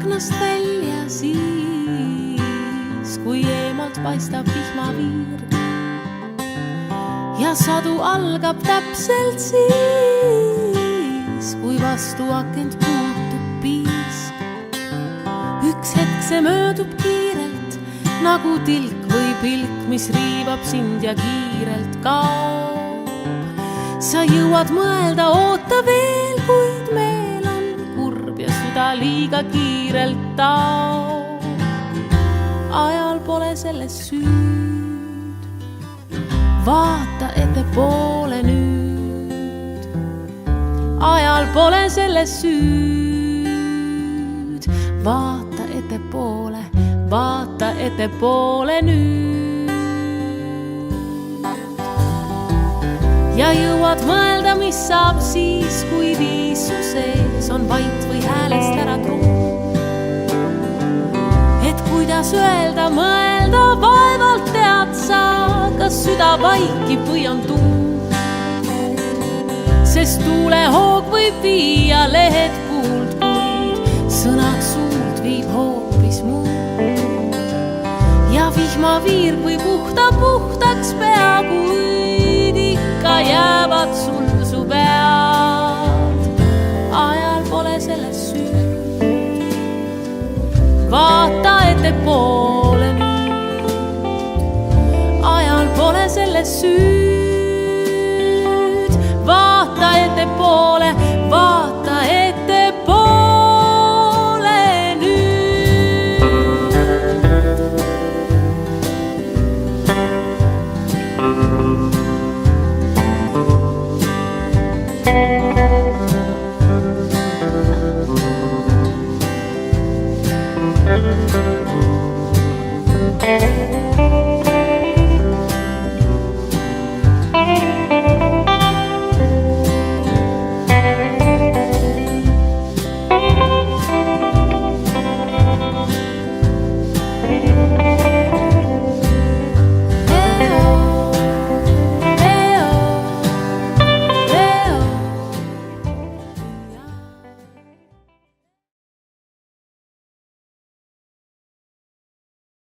aknast välja siis, kui eemalt paistab vihmaviirg ja sadu algab täpselt siis, kui vastu akent puutub piisk. Üks hetk see möödub kiirelt nagu tilk või pilk, mis riivab sind ja kiirelt kaob. Sa jõuad mõelda, oota veel, kuid meel on kurb ja süda liiga kiirelt taob. Ajal pole selles süüd, vaata ettepoole nüüd. Ajal pole selles süüd, vaata ettepoole, vaata ettepoole nüüd. Ja jõuad mõelda, mis saab siis, kui viisu sees on vait või häälest ära trumm. Et kuidas öelda, mõelda, vaevalt tead sa, kas süda vaikib või on tuum. Sest tuulehoog võib viia lehed puult puid, sõnad suult viib hoopis muud. Ja vihmaviirg või puhtaks pea, kuid ikka jäävad sul su pead. Ajal pole selles süüd, vaata ettepoole nüüd. Ajal pole selles süüd, vaata ettepoole, vaata ettepoole nüüd. Thank you.